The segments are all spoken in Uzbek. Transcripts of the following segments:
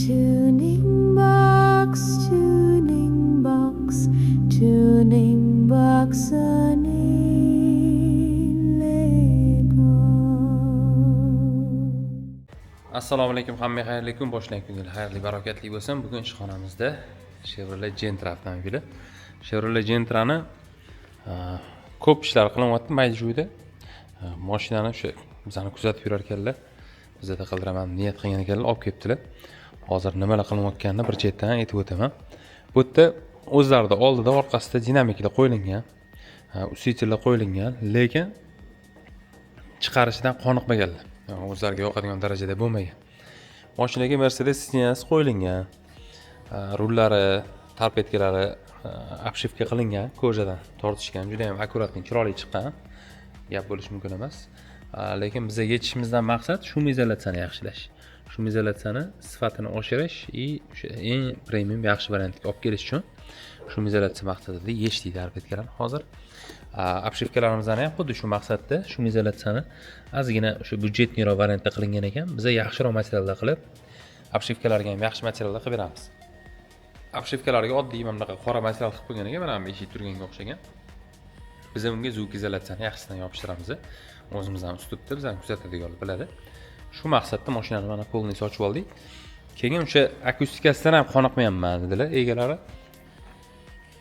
Tuning box, tuning box, tuning box Assalomu alaykum, hammaga xayrli kun, boshlang kuninglar xayrli, barokatli bo'lsin. Bugun ishxonamizda Chevrolet Gentra avtomobili. Chevrolet Gentrani ko'p ishlar qilinyapti mayda-chuyda. Mashinani o'sha bizani kuzatib yurar ekanlar. Bizda qildiraman niyat qilgan ekanlar, olib kelibdilar. Hozir nimalar qilinayotganini bir chetdan aytib o'taman. Bu yerda o'zlarida oldida, orqasida dinamiklar qo'yilgan, usitlar qo'yilgan, lekin chiqarishidan qoniqmaganlar. O'zlariga yoqadigan darajada bo'lmagan. Mashinaga Mercedes sinasi qo'yilgan. Rullari, torpedkalari obshivka qilingan, ko'jadan tortishgan, juda ham akkuratli, chiroyli chiqqan. Gap bo'lishi mumkin emas. Lekin bizga yetishimizdan maqsad shumizolyatsiyani yaxshilash. Shumizolyatsiyani sifatini oshirish va o'sha eng premium yaxshi variantga olib kelish uchun shumizolyatsiya maqsadida yechdik torpedkalarni. Hozir obshivkalarimizni ham xuddi shu maqsadda shumizolyatsiyani ozgina o'sha byudjetniroq variantda qilingan ekan. Biz yaxshiroq materialda qilib, obshivkalarga ham yaxshi materialda qilib beramiz. Obshivkalarga oddiy mana bunaqa qora material qilib qo'ygan ekan, mana bu eshik turganga o'xshagan. Biz unga zvuk izolyatsiyani yaxshisidan yopishtiramiz. O'zimizdan ustibdi, bizani kuzatadiganlar biladi. Shu maqsadda mashinani mana polni sochib oldik. Keyin o'sha akustikasidan ham qoniqmayapman dedilar egalari.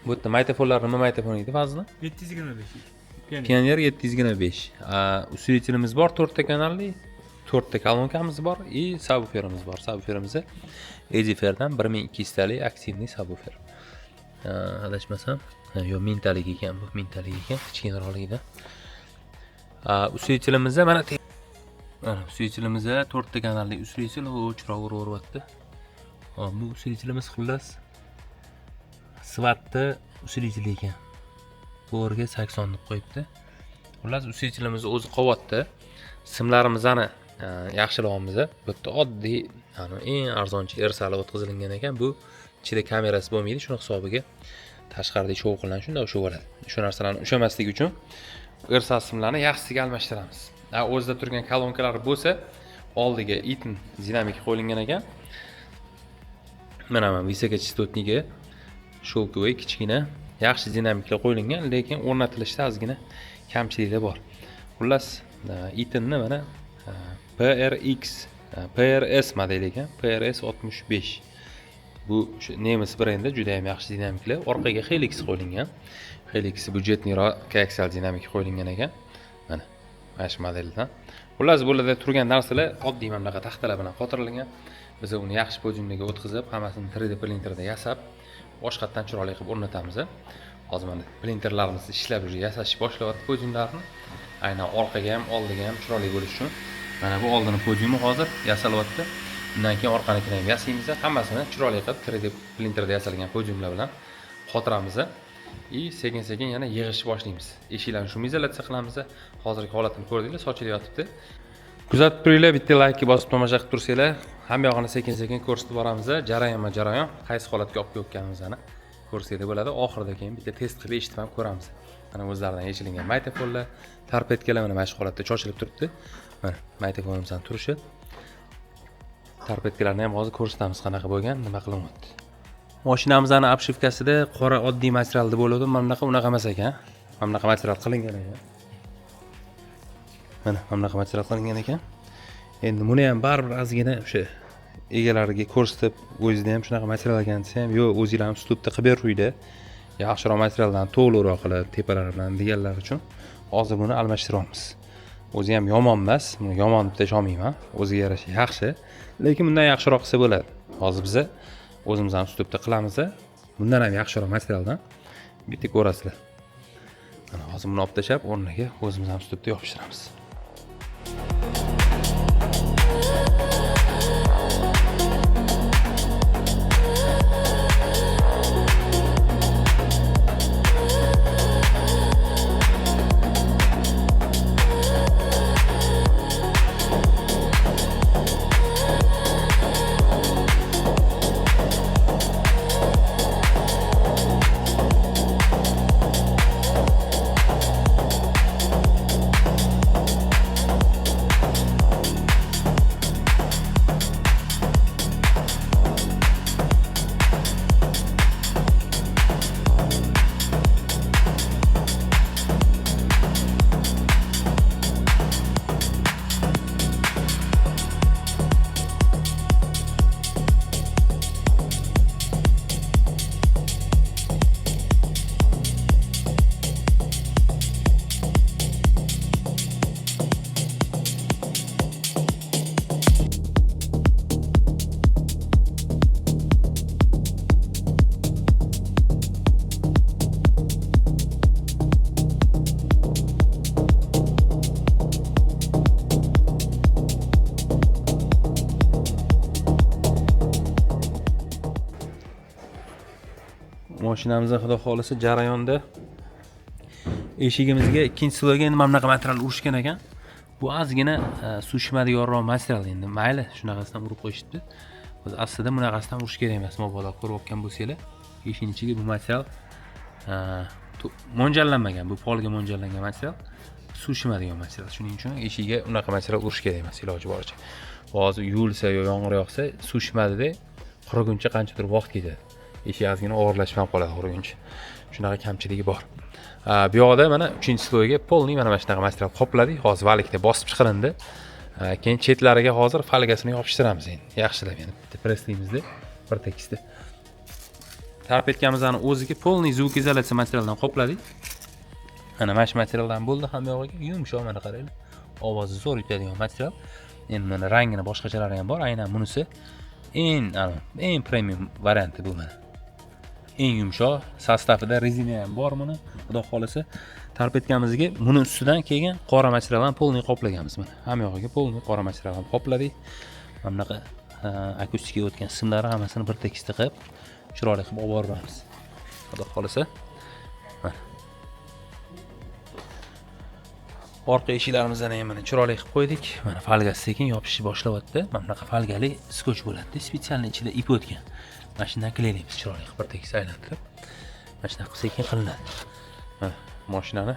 Bu yerda maytafonlar nima maytafon edi fazli? 725. Pioneer 725. Usilitilimiz bor, 4 ta kanalli, 4 ta kolonkamiz bor va subwooferimiz bor. Subwooferimiz Ediferdan 1200 talik aktivniy subwoofer. Adashmasam, yo mintalik ekan, bu mintalik ekan, kichkinaroqligida. Usilitilimiz mana usilitilimiz 4 ta kanalli usilitil o'chroq uryapti. Bu usilitilimiz xullas sifatda usilitil ekan. To'g'riga 80 deb qo'yibdi. Xullas usilitilimiz o'zi qovotdi. Simlarimizni yaxshilayapmiz. Bu yerda oddiy, eng arzonchi ersali o'tkazilgan ekan. Bu ichida kamerasi bo'lmaydi, shuni hisobiga tashqarida shovqinlan shunda o'sha bo'ladi. O'sha narsalarni ushlamasligi uchun ersal simlarni yaxshisiga almashtiramiz. O'zida turgan kolonkalar bo'lsa, oldiga itin dinamik qo'yilgan ekan. Mana bu visokочастотniga shovkovoy kichkina yaxshi dinamiklar qo'yilgan, lekin o'rnatilishda ozgina kamchiliklar bor. Xullas, itinni mana PRS modeli ekan, PRS 65. Bu nemis brendi, juda ham yaxshi dinamiklar. Orqaga Helix qo'yilgan. Helix byudjetniroq koaksial dinamik qo'yilgan ekan. Mana shu modeldan. Xullas, bularda turgan narsalar oddiy mana bunaqa taxtalar bilan qotirilgan. Biz uni yaxshi podiumga o'tkazib, hammasini 3D printerda yasab, boshqatdan chiroyli qilib o'rnatamiz. Hozir mana printerlarimiz ishlab yasash boshlayapti podiumlarni. Aynan orqaga ham, oldiga ham chiroyli bo'lish uchun mana bu oldini podiumi hozir yasalyapti. Undan keyin orqanikini ham yasaymiz. Hammasini chiroyli qilib 3D printerda yasalgan podiumlar bilan qotiramiz. Sekin-sekin yana yig'ishni boshlaymiz. Eshiklarni shumizolyatsiya qilamiz. Hozirgi holatini ko'rdinglar, sochilyapti. Kuzatib turinglar, bitta laykni bosib tomosha qilib tursanglar, hamma yog'ini sekin-sekin ko'rsatib boramiz. Jarayon qaysi holatga olib kelayotganimizni ko'rsanglar bo'ladi. Oxirida keyin bitta test qilib eshitib ham ko'ramiz. Mana o'zlaridan yechilgan maytafonlar, torpedkalar mana shu holatda chochilib turibdi. Mana maytafonimizdan turishi. Torpedkalarni ham hozir ko'rsatamiz qanaqa bo'lgan, nima qilinyapti. Mashinamizning obshivkasida qora oddiy materialda bo'ladi, mana bunaqa unaqa emas ekan. Mana bunaqa material qilingan ekan. Mana bunaqa material qilingan ekan. Endi buni ham baribir ozgina o'sha egalariga ko'rsatib, o'zida ham shunaqa material ekan desa ham, yo'q, o'zingizlar uslubda qilib beruvdi. Yaxshiroq materialdan to'g'riroq qilib, tepalari bilan deganlar uchun hozir buni almashtiramiz. O'zi ham yomon emas, buni yomon deb ayta olmayman. O'ziga yarasha yaxshi, lekin bundan yaxshiroq qilsa bo'ladi. Hozir biz o'zimizdan uslubda qilamiz. Bundan ham yaxshiroq materialdan bitta ko'rasizlar. Mana hozir buni olib tashlab, o'rniga o'zimizdan uslubda yopishtiramiz. mashinamizda xudo xolisa jarayonda eshigimizga ikkinchi slojga endi mana bunaqa material urishgan ekan. Bu ozgina suvishmaydiganroq material endi. Mayli, shunaqasidan urib qo'yishibdi. O'zi aslida bunaqasidan urish kerak emas. Mabodo ko'rayotgan bo'lsanglar, eshikning ichiga bu material mo'ljallanmagan. Bu polga mo'ljallangan material. Suvishmaydigan material. Shuning uchun eshigiga unaqa material urish kerak emas iloji boricha. Hozir yuvilsa yo yomg'ir yog'sa, suvishmadida quriguncha qanchadir vaqt ketadi. Eshik ozgina og'irlashib ham qoladi quriguncha. Shunaqa kamchiligi bor. Bu yoqda mana 3-slojga polni mana shunaqa material qopladik. Hozir valikda bosib chiqarindi. Keyin chetlariga hozir folgasini yopishtiramiz endi. Yaxshilab endi bitta presslaymizda, bir tekisda. Tarpetkamizning o'ziga polniy звукоизоляtsiya materialdan qopladik. Mana shu materialdan bo'ldi ham yog'iga yumshoq mana qaranglar. Ovozi zo'r yetadigan material. Endi mana rangini boshqachalari ham bor. Aynan bunisi eng premium varianti bu mana. Eng yumshoq, sostavida rezina ham bor buni. Xudo xolisa tarpetkamizga buni ustidan kelgan qora materialdan polniy qoplaganmiz mana. Ham yog'iga polniy qora materialdan qopladik. Mana bunaqa akustikaga o'tgan simlari hammasini bir tekisda qilib, chiroyli qilib olib boramiz. Xudo xolisa. Mana. Orqa eshiklarimizdan ham mana chiroyli qilib qo'ydik. Mana folgasi sekin yopishni boshlayapti. Mana bunaqa folgali skoch bo'ladi. Spetsialniy ichida ip o'tgan. Mana shundan qilaylik chiroyli qilib bir tekis aylantirib. Mana shunaqa sekin qilinadi. Mashinani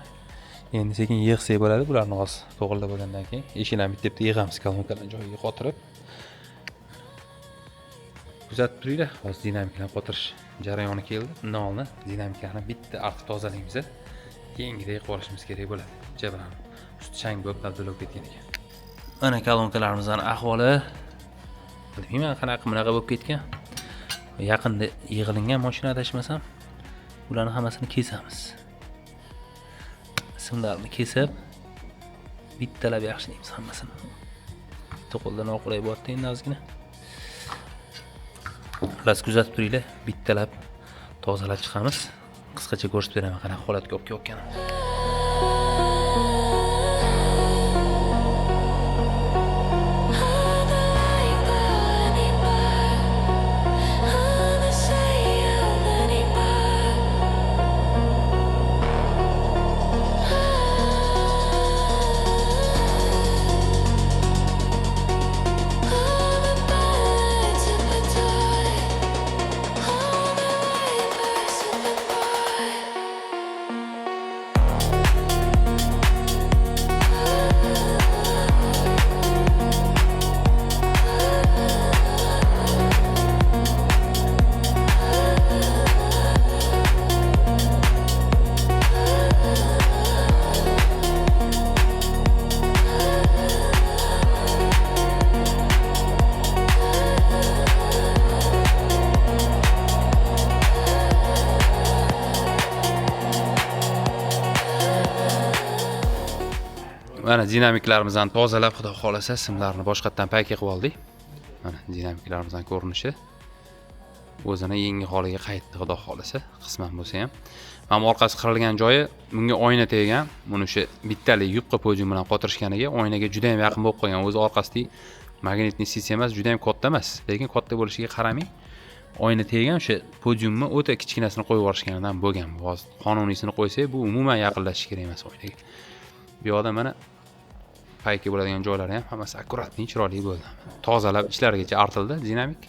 endi sekin yig'sak bo'ladi. Bularni hozir to'g'rilab bo'lgandan keyin eshiklarni bitta-bitta yig'amiz, kolonkalarni joyiga qotirib. Kuzatib turinglar, hozir dinamiklarni qotirish jarayoni keldi. Undan oldin dinamiklarni bitta artib tozalaymiz. Keyingiday qilib olishimiz kerak bo'ladi. Jabran usti chang bo'lib dabdalab ketgan ekan. Mana kolonkalarimizni ahvoli bilmayman qanaqa bunaqa bo'lib ketgan. Yaqinda yig'ilingan mashina adashmasam, ularni hammasini kesamiz. Simlarni kesib, bittalab yaxshilaymiz hammasini. To'qoldan oqilay bo'lyapti endi ozgina. Xullas kuzatib turinglar, bittalab tozalab chiqamiz. Qisqacha ko'rsatib beraman qanaqa holatga olib kelayotganimni. Mana dinamiklarimizni tozalab, xudo xolasa simlarni boshqatdan payka qilib oldik. Mana dinamiklarimizning ko'rinishi o'zini yangi holiga qaytdi, xudo xolasa, qisman bo'lsa ham. Mana orqasi qirilgan joyi bunga oyna tegan. Buni o'sha bittalik yupqa podium bilan qotirishganiga oynaga juda ham yaqin bo'lib qolgan. O'zi orqasidagi magnitniy sistemasi juda ham katta emas, lekin katta bo'lishiga qaramay oyna tegan o'sha podiumni o'ta kichkinasini qo'yib yuborishganidan bo'lgan. Hozir qonuniysini qo'ysak, bu umuman yaqinlashish kerak emas oynaga. Bu yoqda mana payka bo'ladigan joylari ham hammasi akkuratli, chiroyli bo'ldi. Tozalab ichlarigacha artildi dinamik.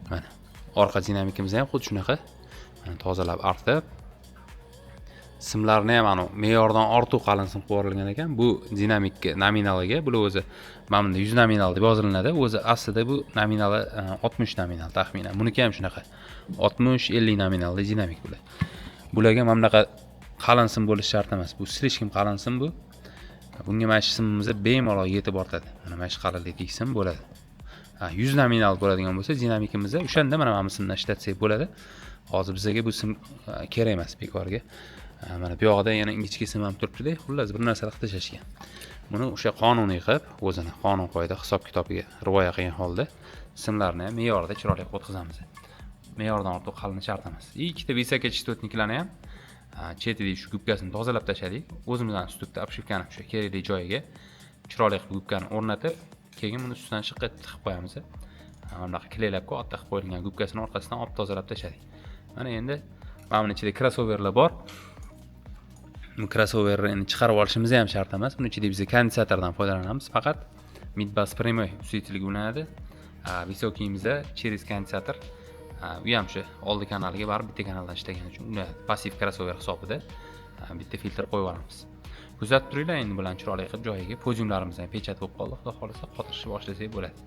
Mana orqa dinamikimiz ham xuddi shunaqa. Mana tozalab artib, simlarni ham ana me'yordan ortiq qalin sim qo'yilgan ekan. Bu dinamikka nominaliga, bu o'zi mana bunda 100 nominal deb yoziladi. O'zi aslida bu nominali 60 nominal taxminan. Buniki ham shunaqa. 60-50 nominalli dinamik bular. Bularga mana bunaqa qalin sim bo'lishi shart emas. Bu slishkim qalin sim bu. Bunga mana shu simimiz bemalol yetib ortadi. Mana shu qalinlikdagi sim bo'ladi. 100 nominal bo'ladigan bo'lsa, dinamikimizda o'shanda mana bunisini ishlatsak bo'ladi. Hozir bizga bu sim kerak emas bekorga. Mana bu yoqda yana ingichka sim ham turibdi-da. Xullas bir narsalar qilib tashashgan. Buni o'sha qonuniy qilib, o'zini qonun qoida hisob-kitobiga rivoya qilgan holda simlarni ham me'yorida chiroyli qilib o'tkazamiz. Me'yordan ortiq qalin shart emas. Ikkita visokachastotniklarni ham chetidagi shu gubkasini tozalab tashladik. O'zimizdan ustida obshivkani o'sha kerakli joyiga chiroyli qilib gubkani o'rnatib, keyin buni ustidan shiqqa tiqib qo'yamiz. Mana bunaqa kliylab, katta qilib qo'yilgan gubkasini orqasidan olib tozalab tashladik. Mana endi Mana buni ichida crossoverlar bor. Bu crossoverni endi chiqarib olishimiz ham shart emas. Buni ichida biz kondensatordan foydalanamiz faqat. Midbus прямой usitlik ulanadi. Visokiyimizda через kondensator. Bu ham shu oldi kanaliga barib bitta kanaldan ishlagan uchun uni passiv crossover hisobida bitta filtr qo'yib olamiz. Kuzatib turinglar, endi bilan chiroyli qilib joyiga podiumlarimiz ham pechat bo'lib qoldi. Xudo xolasa qotirishni boshlasak bo'ladi.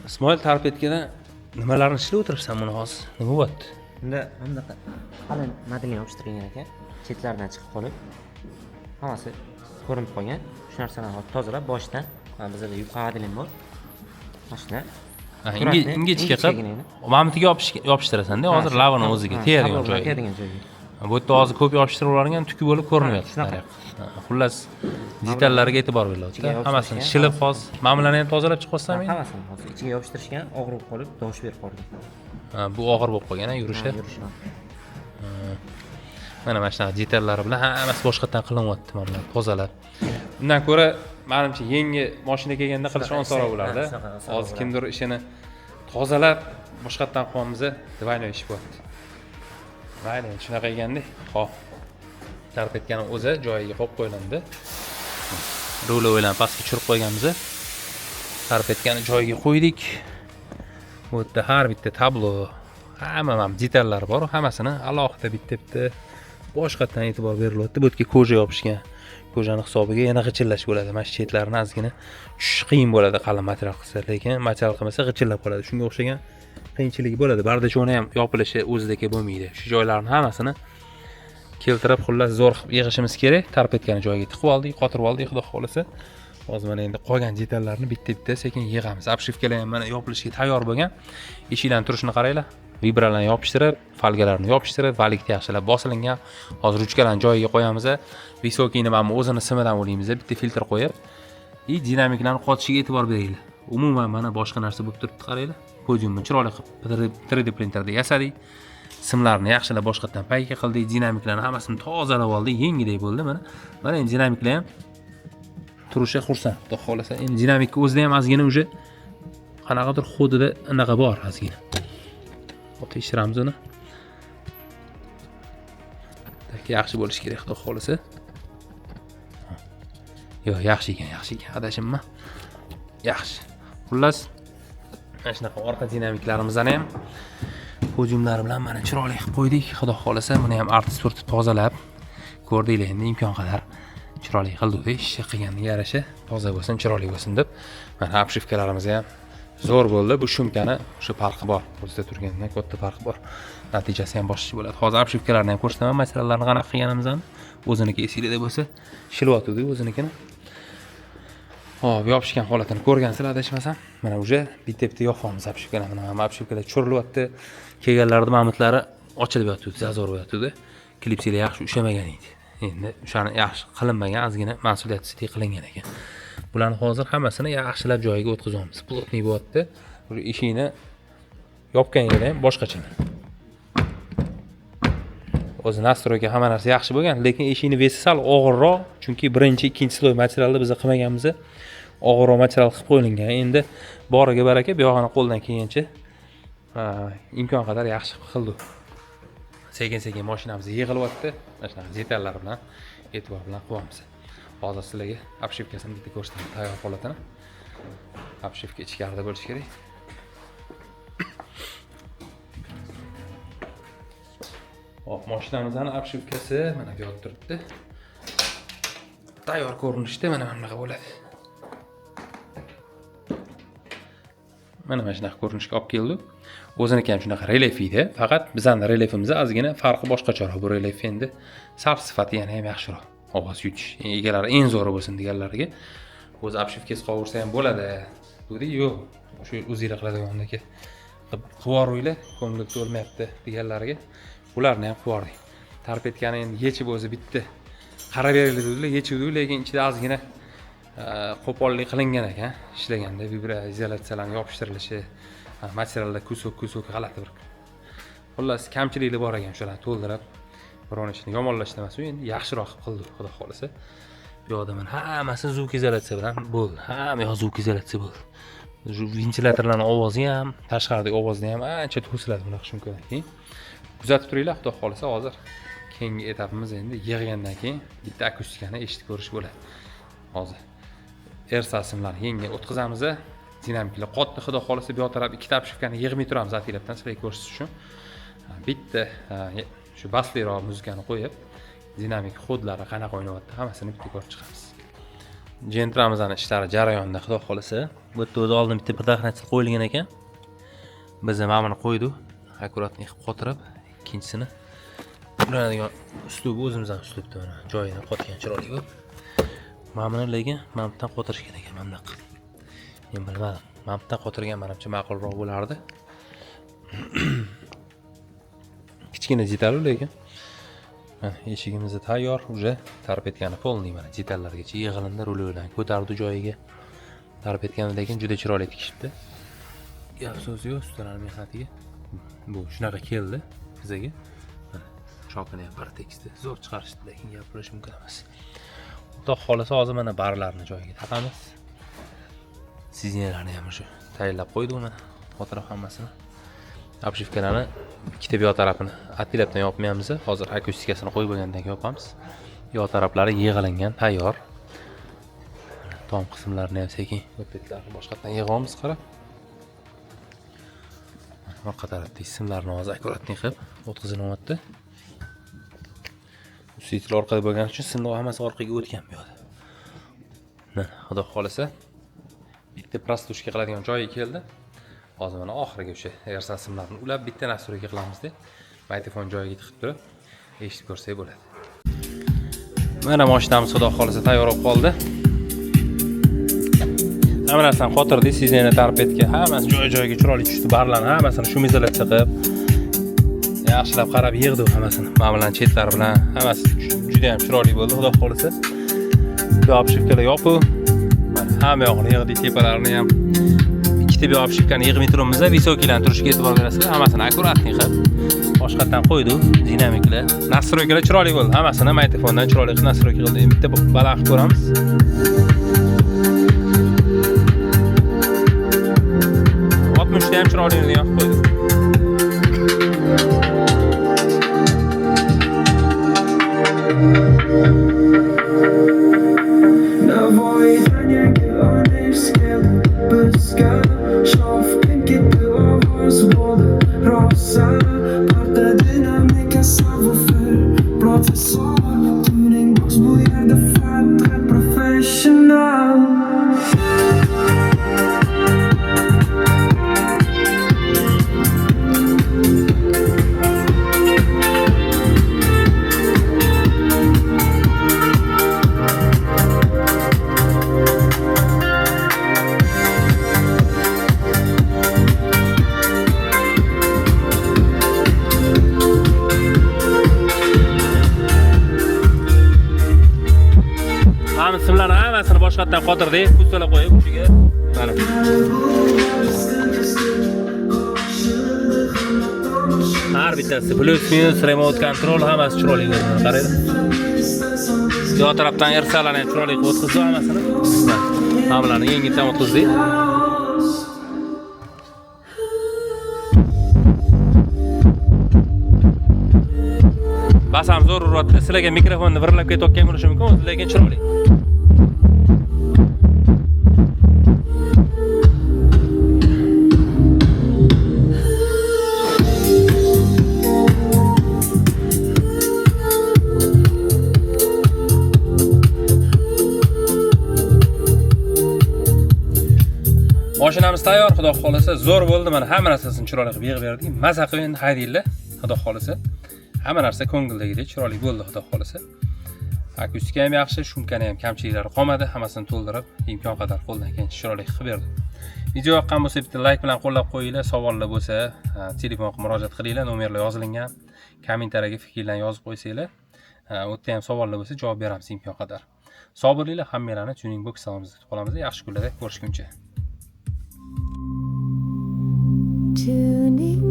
Ismoil tarpetkadan nimalarni ishlab o'tiribsan buni hozir? Nima bo'lyapti? Bunda bunaqa qalin modelni yopishtirgan ekan, chetlaridan chiqib qolib, hammasi ko'rinib qolgan. Shu narsalarni hozir tozalab boshdan, bizda yupqa modelim bor. Mashina. Ingichka qilib, mamtiga yopishtirasan-da, hozir lavani o'ziga tegadigan joyiga. Bu yerda hozir ko'p yopishtirib yuborgan, tuki bo'lib ko'rinyapti. Xullas, detallarga e'tibor beryapti. Hammasini shilib hozir, mana bularni ham tozalab chiqarsam men. Hammasini hozir ichiga yopishtirishgan, og'rib qolib, dosh berib qolgan. Bu og'ir bo'lib qolgan, yurishi. Mana shunaqa detallari bilan hammasi boshqatdan qilinyapti, mana bular tozalab. Bundan ko'ra, menimcha yangi mashina kelganda qilish osonroq bo'lardi. Hozir kimdir ishini tozalab boshqatdan qilamiz, двойной ish bo'lyapti. Mayli, shunaqa eganda, xo'p. Tarpetgani o'zi joyiga qo'yib qo'yiladi. Ruli bilan pastga tushirib qo'yganmiz. Tarpetgani joyiga qo'ydik. Bu yerda har bitta tablo, hamma detallar bor, hammasini alohida bitta boshqatdan e'tibor berilyapti. Bu yerga koja yopishgan. Kojani hisobiga yana g'ichillash bo'ladi. Mana shu chetlarini ozgina tushish qiyin bo'ladi qalin material qilsa, lekin material qilmasa g'ichillab qoladi. Shunga o'xshagan qiyinchilik bo'ladi. Bardachoni ham yopilishi o'zidagi bo'lmaydi. Shu joylarni hammasini keltirib, xullas zo'r qilib yig'ishimiz kerak. Tarpetkani joyiga tiqib oldik, qotirib oldik, xudo xolasa. Hozir mana endi qolgan detallarni bitta-bitta sekin yig'amiz. Obshivkalar ham mana yopilishga tayyor bo'lgan. Eshiklarning turishini qaranglar. Vibralarni yopishtirib, falgalarni yopishtirib, valikni yaxshilab bosilingan. Hozir ruchkalarni joyiga qo'yamiz. Visokiyni mana o'zini simidan o'laymiz, bitta filtr qo'yib, dinamiklarni qotishiga e'tibor beringlar. Umuman mana boshqa narsa bo'lib turibdi, qaranglar. Podiumni chiroyli qilib 3D printerda yasadik. Simlarni yaxshilab boshqatdan payga qildik, dinamiklarni hammasini tozalab oldik, yengidek bo'ldi mana. Mana endi dinamiklar ham turishi xursand, xudo xolasa. Endi dinamikka o'zida ham ozgina uje qanaqadir xodida anaqa bor ozgina. Tekshiramiz uni. Yaxshi bo'lishi kerak, xudo xolasa. Yo'q, yaxshi ekan, adashimman. Yaxshi. Xullas, mana shunaqa orqa dinamiklarimizni ham podiumlar bilan mana chiroyli qilib qo'ydik. Xudo xolasa, buni ham artist turtib tozalab ko'rdinglar, endi imkon qadar chiroyli qildik. Ish qilganiga yarasha toza bo'lsin, chiroyli bo'lsin deb. Mana obshivkalarimiz ham zo'r bo'ldi. Bu shumkani o'sha farqi bor. O'zida turgandan katta farqi bor. Natijasi ham boshqa bo'ladi. Hozir obshivkalarni ham ko'rsataman, materiallarni qanaqa qilganimizni. O'ziniki esingizda bo'lsa, shilyotdi o'zinikini. Hop, yopishgan holatini ko'rgansizlar, adashmasam. Mana uje bitta-bitta yopamiz obshivkalarni. Mana obshivkalar tushiryapti. Kelganlarda mamutlari ochilib yotdi, zazor bo'lyapti. Klipsilar yaxshi ushamagan edi. Endi o'shani yaxshi qilinmagan, ozgina mas'uliyatsizlik qilingan ekan. Bularni hozir hammasini yaxshilab joyiga o'tkazamiz. Plotniy bo'lyapti. O'sha eshikni yopganingizda ham boshqacha. O'zi nastroyga hamma narsa yaxshi bo'lgan, lekin eshikni vesi sal og'irroq, chunki birinchi, ikkinchi sloy materialni biz qilmaganmiz. Og'irroq material qilib qo'yilgan. Endi boriga baraka, bu yog'ini qo'ldan kelgancha imkon qadar yaxshi qildik. Sekin-sekin mashinamiz yig'ilyapti. Mana shunaqa detallar bilan, e'tibor bilan qilamiz. Hozir sizlarga obshivkasini bitta ko'rsataman, tayyor holatini. Obshivka ichkarida bo'lishi kerak. Hop, mashinamizning obshivkasi mana bu yerda turibdi. Tayyor ko'rinishda mana bunaqa bo'ladi. Mana shunaqa ko'rinishga olib keldik. O'ziniki ham shunaqa relef edi, faqat bizning relefimiz ozgina farqi boshqacharoq. Bu relef endi saf sifati yana ham yaxshiroq. Ovoz yutish egalari eng zo'ri bo'lsin deganlarga o'zi obshivkasi qovursa ham bo'ladi. Dedi, yo'q, o'sha o'zingizlar qiladigandagi qilib yuboringlar, ko'ngli to'lmayapti deganlarga ularni ham qilib yubordik. Tarpetkani endi yechib o'zi bitta qarab beringlar dedilar, yechuvdik, lekin ichida ozgina qo'pollik qilingan ekan. Ishlaganda vibratsiyalarni yopishtirilishi, materialda kusuk g'alati bir. Xullas, kamchiliklar bor ekan, shularni to'ldirib biron ishni yomonlashdan emas, endi yaxshiroq qildik, xudo xolasa. Bu yoqda mana hammasi zvuk izolyatsiya bilan bo'ldi. Hamma yoq zvuk izolyatsiya bo'ldi. Ventilyatorlarning ovozi ham, tashqaridagi ovozni ham ancha to'siladi bunaqa shumkadan keyin. Kuzatib turinglar, xudo xolisa hozir keyingi etapimiz endi yig'gandan keyin bitta akustikani eshitib ko'rish bo'ladi. Hozir ersasmlar yengil o'tkazamiz. Dinamiklar qotdi, xudo xolisa bu taraf ikkita apshivkani yig'may turamiz atilabdan sizlarga ko'rsatish uchun. Bitta shu basliroq muzikani qo'yib, dinamik xodlari qanaqa o'ynayapti, hammasini bitta ko'rib chiqamiz. Jentramizning ishlari jarayonida, xudo xolisa. Bu yerda o'zi oldin bitta predaqnatsiya qo'yilgan ekan. Biz ham mana qo'ydik. Akkuratni qilib qotirib, ikkinchisini ulanadigan uslubi o'zimizdan uslubda mana joyidan qotgan chiroyli bo'lib. Mana lekin mamtdan qotirishgan ekan mana bunaqa. Men bilmadim. Mamtdan qotirgan menimcha ma'qulroq bo'lardi. Kichkina detal lekin. Mana eshigimiz tayyor, uje tarpetkani polniy mana detallargacha yig'ilindi, rullarni ko'tardi joyiga. Tarpetkani lekin juda chiroyli tikishibdi. Gap so'z yo'q, ustalar mehnatiga. Bu shunaqa keldi bizaga. Mana shokini ham bir tekisda zo'r chiqarishdi, lekin gapirish mumkin emas. Xudo xolisa hozir mana barlarni joyiga taqamiz. Sizlarni ham shu tayyorlab qo'ydik mana. Xotirib hammasini. Apshivkalarni ikkita bu tarafini atilabdan yopmaymiz. Hozir akustikasini qo'yib bo'lgandan keyin yopamiz. Yo taraflari yig'ilingan, tayyor. Tom qismlarini ham sekin o'tbetlarni boshqatdan yig'amiz, qarab. Orqa tarafda ismlarni hozir akkuratni qilib o'tkazilyapti. Usitlar orqada bo'lgani uchun simlar hammasi orqaga o'tgan bu yerda. Mana xudo xolisa bitta prostushka qiladigan joyi keldi. Hozir mana oxiriga o'sha ersasmlarni ulab bitta nastroyga qilamiz-da. Mikrofon joyiga tiqib turib eshitib ko'rsak bo'ladi. Mana mashinamiz xudo xolisa tayyor bo'lib qoldi. Hamma narsani xotirdik, sizlarni tarpetga hammasi joy-joyiga chiroyli tushdi. Barlarni hammasini shu izolyatsiya qilib yaxshilab qarab yig'dik hammasini. Mana bilan chetlari bilan hammasi juda ham chiroyli bo'ldi, xudo xolisa. Bu apshivkalar yopib, mana hamma yo'g'ini yig'dik, tepalarini ham. Ikkita bu apshivkani yig'may turibmiz, visokilarni turishiga e'tibor berasizlar. Hammasini akkuratni qilib boshqatdan qo'ydik, dinamiklar. Nastroykalar chiroyli bo'ldi. Hammasini mikrofondan chiroyli qilib nastroyka qildik. Bitta baland qilib ko'ramiz. Shunda ham chiroyli yoqib qo'ydik. Simlarni hammasini boshqatdan qotirdik, kusalar qo'yib uchiga. Mana. Har bittasi plus minus remote control hammasi chiroyli bo'ldi. Qarang. Yo tarafdan ersalarni ham chiroyli qilib o'tkazdik hammasini. Hammalarni yengildan o'tkazdik. Basam zo'r uryapti. Sizlarga mikrofonni virilab ketayotgan bo'lishi mumkin, lekin chiroyli. Mashinamiz tayyor, xudo xolisa. Zo'r bo'ldi, mana hamma narsasini chiroyli qilib yig'ib berdik. Maza qilib endi haydinglar, xudo xolisa. Hamma narsa ko'ngildagidek chiroyli bo'ldi, xudo xolisa. Akustika ham yaxshi, shumkani ham kamchiliklari qolmadi, hammasini to'ldirib, imkon qadar qo'ldan kelgancha chiroyli qilib berdim. Video yoqqan bo'lsa, bitta like bilan qo'llab qo'yinglar. Savollar bo'lsa, telefonga murojaat qilinglar, nomerlar yozilgan. Kommentariyaga fikrlarni yozib qo'ysanglar, u yerda ham savollar bo'lsa, javob beramiz imkon qadar. Sog' bo'linglar, hammalarni Tuning Box salonimizda kutib qolamiz. Yaxshi kunlarda ko'rishguncha. Tuning